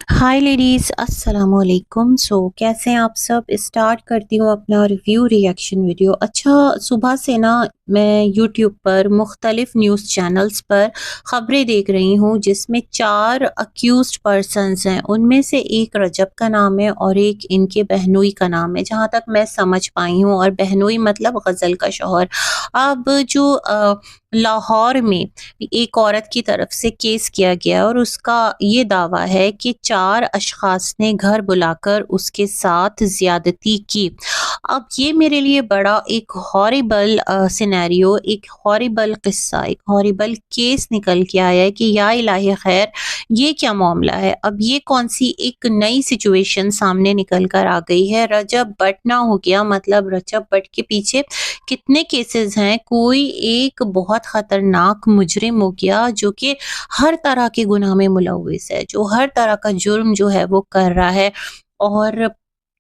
हाय ladies, अस्सलाम वालेकुम। कैसे हैं आप सब? स्टार्ट करती हूँ अपना रिव्यू रिएक्शन वीडियो। अच्छा, सुबह से ना मैं यूट्यूब पर मुख्तलिफ न्यूज़ चैनल्स पर ख़बरें देख रही हूँ जिसमें 4 अक्यूज़्ड पर्सन्स हैं। उनमें से एक रजब का नाम है और एक इनके बहनोई का नाम है, जहाँ तक मैं समझ पाई हूँ, और बहनोई मतलब गज़ल का शौहर। अब जो लाहौर में एक औरत की तरफ से केस किया गया और उसका ये दावा है कि 4 अशख़ास ने घर बुलाकर उसके साथ ज़्यादती की। अब ये मेरे लिए बड़ा एक हॉरिबल सिनेरियो, एक हॉरिबल किस्सा, एक हॉरिबल केस निकल के आया है कि या इलाही खैर, ये क्या मामला है? अब ये कौन-सी एक नई सिचुएशन सामने निकल कर आ गई है। रजब बट ना हो गया, मतलब रजब बट के पीछे कितने केसेस हैं। कोई एक बहुत खतरनाक मुजरिम हो गया जो कि हर तरह के गुनाह में मुलव्विस है, जो हर तरह का जुर्म जो है वो कर रहा है, और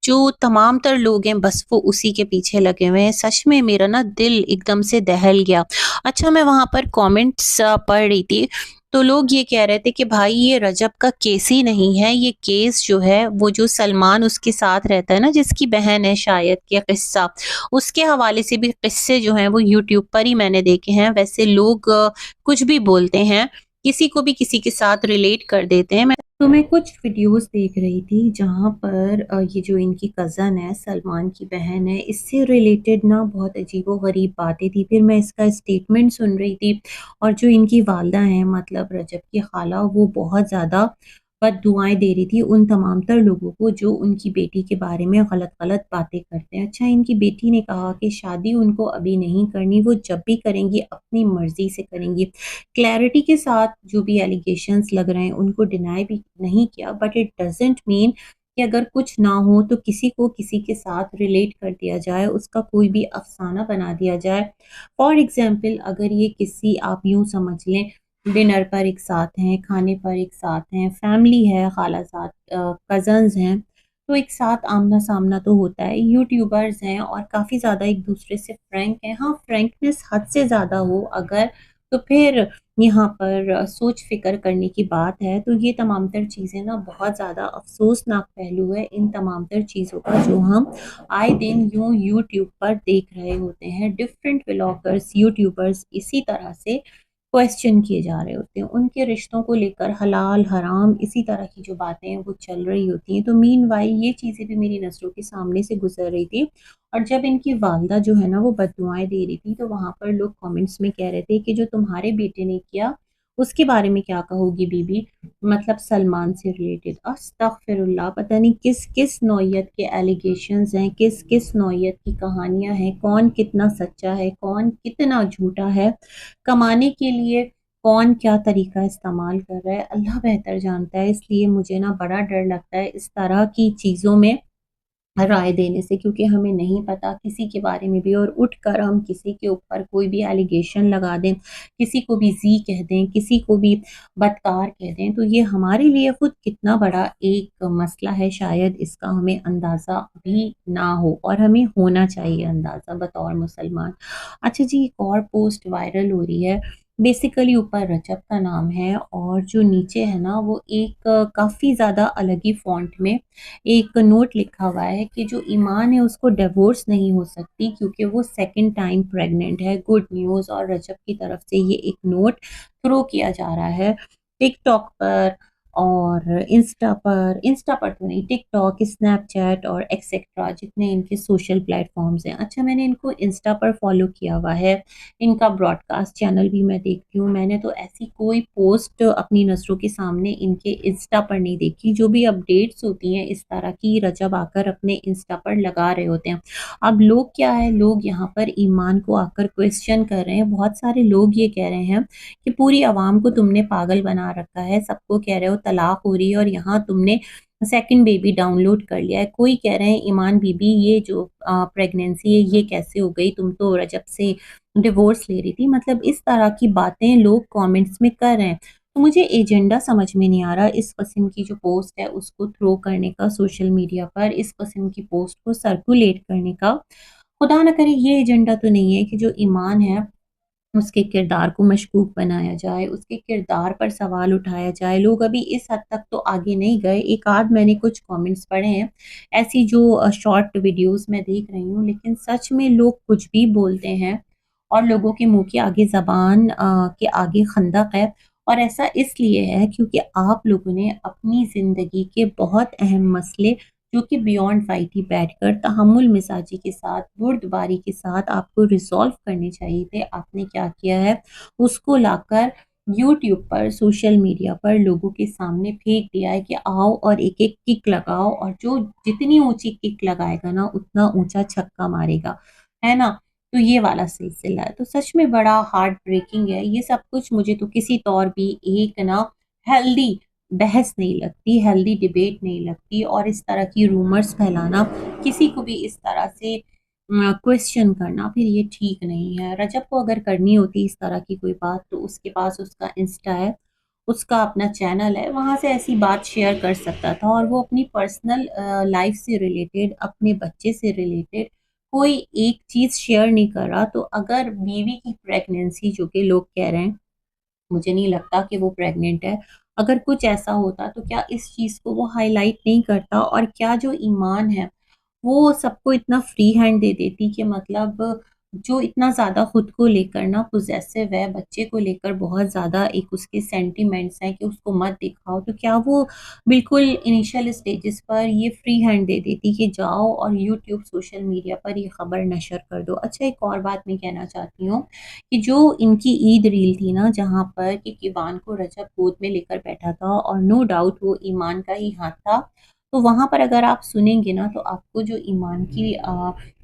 जो तमाम तर लोग हैं बस वो उसी के पीछे लगे हुए हैं। सच में मेरा ना दिल एकदम से दहल गया। अच्छा, मैं वहाँ पर कमेंट्स पढ़ रही थी, तो लोग ये कह रहे थे कि भाई ये रजब का केस ही नहीं है, ये केस जो है वो जो सलमान उसके साथ रहता है ना, जिसकी बहन है शायद, ये किस्सा उसके हवाले से भी किस्से जो हैं वो यूट्यूब पर ही मैंने देखे हैं। वैसे लोग कुछ भी बोलते हैं, किसी को भी किसी के साथ रिलेट कर देते हैं। मैं कुछ वीडियोस देख रही थी जहाँ पर ये जो इनकी कज़न है, सलमान की बहन है, इससे रिलेटेड ना बहुत अजीबो-गरीब बातें थी। फिर मैं इसका स्टेटमेंट सुन रही थी, और जो इनकी वालिदा हैं, मतलब रजब की खाला, वो बहुत ज़्यादा बद्दुआएँ दे रही थी उन तमाम तर लोगों को जो उनकी बेटी के बारे में गलत-गलत बातें करते हैं। अच्छा, इनकी बेटी ने कहा कि शादी उनको अभी नहीं करनी, वो जब भी करेंगी अपनी मर्ज़ी से करेंगी। क्लैरिटी के साथ जो भी एलिगेशंस लग रहे हैं उनको डिनाई भी नहीं किया, बट इट डज़न्ट मीन कि अगर कुछ ना हो तो किसी को किसी के साथ रिलेट कर दिया जाए, उसका कोई भी अफ़साना बना दिया जाए। फॉर एग्ज़ाम्पल, अगर ये किसी, आप यूँ समझ लें, डिनर पर एक साथ हैं, खाने पर एक साथ हैं, फैमिली है, खालाज़ाद कज़न्स हैं, तो एक साथ आमना-सामना तो होता है। यूट्यूबर्स हैं और काफ़ी ज़्यादा एक-दूसरे से फ्रैंक हैं। हाँ, फ्रैंकनेस हद से ज़्यादा हो अगर, तो फिर यहाँ पर सोच-फ़िक्र करने की बात है। तो ये तमाम तर चीज़ें ना बहुत ज़्यादा अफ़सोसनाक पहलू है इन तमाम तर चीज़ों का, जो हम आए दिन यूँ यूट्यूब पर देख रहे होते हैं। डिफरेंट व्लॉगर्स, यूट्यूबर्स इसी तरह से क्वेश्चन किए जा रहे होते हैं। उनके रिश्तों को लेकर हलाल, हराम, इसी तरह की जो बातें हैं वो चल रही होती हैं। तो मीनवाइल ये चीज़ें भी मेरी नज़रों के सामने से गुज़र रही थी, और जब इनकी वालिदा जो है ना वो बद्दुआएँ दे रही थी, तो वहाँ पर लोग कमेंट्स में कह रहे थे कि जो तुम्हारे बेटे ने किया, उसके बारे में क्या कहोगी बीबी? मतलब सलमान से रिलेटेड। अस्तगफिरुल्लाह! पता नहीं किस-किस नौइयत के एलिगेशंस हैं, किस-किस नौइयत की कहानियाँ हैं, कौन कितना सच्चा है, कौन कितना झूठा है। कमाने के लिए कौन क्या तरीका इस्तेमाल कर रहा है, अल्लाह बेहतर जानता है। इसलिए मुझे ना बड़ा डर लगता है इस तरह की चीज़ों में राय देने से, क्योंकि हमें नहीं पता किसी के बारे में भी, और उठकर हम किसी के ऊपर कोई भी एलिगेशन लगा दें, किसी को भी ज़ी कह दें, किसी को भी बदकार कह दें, तो ये हमारे लिए खुद कितना बड़ा एक मसला है, शायद इसका हमें अंदाज़ा अभी ना हो, और हमें होना चाहिए अंदाज़ा बतौर मुसलमान। अच्छा जी, एक और पोस्ट वायरल हो रही है। बेसिकली ऊपर रजब का नाम है, और जो नीचे है ना वो एक काफ़ी ज़्यादा अलग ही फ़ॉन्ट में एक नोट लिखा हुआ है कि जो ईमान है उसको डिवोर्स नहीं हो सकती, क्योंकि वो सेकंड टाइम प्रेग्नेंट है। Good news. और रजब की तरफ से ये एक नोट थ्रो किया जा रहा है टिकटॉक पर, और इंस्टा पर तो नहीं, टिकटॉक, स्नैपचैट और एक्सेट्रा जितने इनके सोशल प्लेटफॉर्म्स हैं। अच्छा, मैंने इनको इंस्टा पर फॉलो किया हुआ है, इनका ब्रॉडकास्ट चैनल भी मैं देखती हूँ। मैंने तो ऐसी कोई पोस्ट अपनी नज़रों के सामने इनके इंस्टा पर नहीं देखी। जो भी अपडेट्स होती हैं इस तरह की, रजब आकर अपने इंस्टा पर लगा रहे होते हैं। अब लोग क्या है, लोग यहाँ पर ईमान को आकर क्वेश्चन कर रहे हैं। बहुत सारे लोग ये कह रहे हैं कि पूरी आवाम को तुमने पागल बना रखा है, सबको कह रहे हो तलाक हो रही है, और यहाँ तुमने सेकंड बेबी डाउनलोड कर लिया है। कोई कह रहे हैं ईमान बीबी, ये जो प्रेगनेंसी है ये कैसे हो गई, तुम तो रजब से डिवोर्स ले रही थी। मतलब इस तरह की बातें लोग कमेंट्स में कर रहे हैं। तो मुझे एजेंडा समझ में नहीं आ रहा इस किस्म की जो पोस्ट है उसको थ्रो करने का सोशल मीडिया पर, इस किस्म की पोस्ट को सर्कुलेट करने का। खुदा ना करे ये एजेंडा तो नहीं है कि जो ईमान है उसके किरदार को मशकूक बनाया जाए, उसके किरदार पर सवाल उठाया जाए। लोग अभी इस हद तक तो आगे नहीं गए, एक आध मैंने कुछ कमेंट्स पढ़े हैं, ऐसी जो शॉर्ट वीडियोज़ मैं देख रही हूँ, लेकिन सच में लोग कुछ भी बोलते हैं और लोगों के मुँह के आगे ज़बान के आगे खंदक है। और ऐसा इसलिए है क्योंकि आप लोगों ने अपनी ज़िंदगी के बहुत अहम मसले जो कि बियॉन्ड फाइट ही बैठकर तहम्मुल मिज़ाजी के साथ, बुर्दबारी के साथ आपको रिज़ॉल्व करने चाहिए थे। आपने क्या किया है, उसको लाकर यूट्यूब पर, सोशल मीडिया पर लोगों के सामने फेंक दिया है कि आओ और एक-एक किक लगाओ और जो जितनी ऊँची किक लगाएगा ना, उतना ऊँचा छक्का मारेगा। है ना? तो ये वाला सिलसिला है। तो सच में बड़ा हार्ट ब्रेकिंग है। ये सब कुछ मुझे तो किसी तौर भी एक ना हेल्दी बहस नहीं लगती, हेल्दी डिबेट नहीं लगती और इस तरह की रूमर्स फैलाना, किसी को भी इस तरह से क्वेश्चन करना फिर ये ठीक नहीं है। रजब को अगर करनी होती इस तरह की कोई बात तो उसके पास उसका इंस्टा है, उसका अपना चैनल है, वहाँ से ऐसी बात शेयर कर सकता था और वो अपनी पर्सनल लाइफ़ से रिलेटेड, अपने बच्चे से रिलेटेड कोई एक चीज़ शेयर नहीं कर रहा। तो अगर बीवी की प्रेगनेंसी जो कि लोग कह रहे हैं, मुझे नहीं लगता कि वो प्रेग्नेंट है। अगर कुछ ऐसा होता तो क्या इस चीज़ को वो हाइलाइट नहीं करता और क्या जो ईमान है वो सबको इतना फ्री हैंड दे देती कि मतलब जो इतना ज़्यादा खुद को लेकर ना पॉसेसिव है, बच्चे को लेकर बहुत ज़्यादा एक उसके सेंटिमेंट्स हैं कि उसको मत दिखाओ, तो क्या वो बिल्कुल इनिशियल स्टेजेस पर ये फ्री हैंड दे देती कि जाओ और यूट्यूब, सोशल मीडिया पर ये खबर नशर कर दो। अच्छा, एक और बात मैं कहना चाहती हूँ कि जो इनकी ईद रील थी ना, जहाँ पर कि किवान को रजब गोद में लेकर बैठा था और नो डाउट वो ईमान का ही हाथ था। तो वहाँ पर अगर आप सुनेंगे ना तो आपको जो ईमान की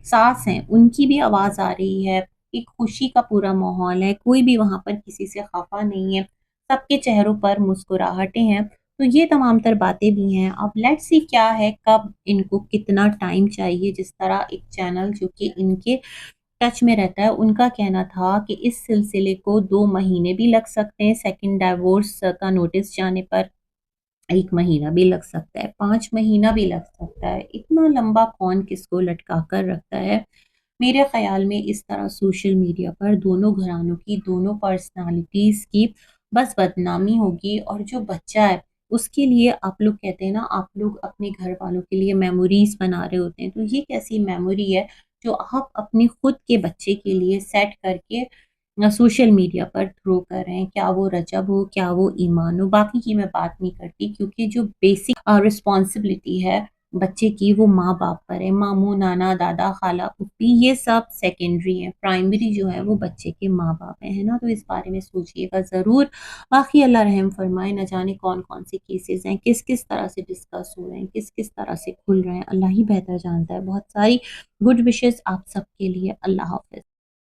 सास हैं उनकी भी आवाज़ आ रही है, एक खुशी का पूरा माहौल है, कोई भी वहाँ पर किसी से खफ़ा नहीं है, सबके चेहरों पर मुस्कुराहटें हैं। तो ये तमाम तर बातें भी हैं। अब लेट्स सी क्या है, कब इनको कितना टाइम चाहिए, जिस तरह एक चैनल जो कि इनके टच में रहता है, उनका कहना था कि इस सिलसिले को 2 महीने भी लग सकते हैं, सेकंड डिवोर्स का नोटिस जाने पर 1 महीना भी लग सकता है, 5 महीना भी लग सकता है। इतना लंबा कौन किसको लटका कर रखता है? मेरे ख़्याल में इस तरह सोशल मीडिया पर दोनों घरानों की, दोनों पर्सनैलिटीज़ की बस बदनामी होगी और जो बच्चा है, उसके लिए आप लोग कहते हैं ना, आप लोग अपने घर वालों के लिए मेमोरीज़ बना रहे होते हैं, तो ये कैसी मेमोरी है जो आप अपने खुद के बच्चे के लिए सेट करके सोशल मीडिया पर थ्रो कर रहे हैं। क्या वो रजब हो, क्या वो ईमान हो, बाकी की मैं बात नहीं करती क्योंकि जो बेसिक रिस्पॉन्सिबिलिटी है बच्चे की वो माँ-बाप पर है। मामू, नाना, दादा, खाला, फूफी ये सब सेकेंडरी हैं, प्राइमरी जो है वो बच्चे के माँ-बाप हैं, है ना? तो इस बारे में सोचिएगा ज़रूर। बाकी अल्लाह रहम फरमाए, न जाने कौन-कौन से केसेज़ हैं, किस-किस तरह से डिस्कस हो रहे हैं, किस-किस तरह से खुल रहे हैं, अल्लाह ही बेहतर जानता है। बहुत सारी गुड विशेज़ आप सबके लिए। अल्लाह हाफ़िज़।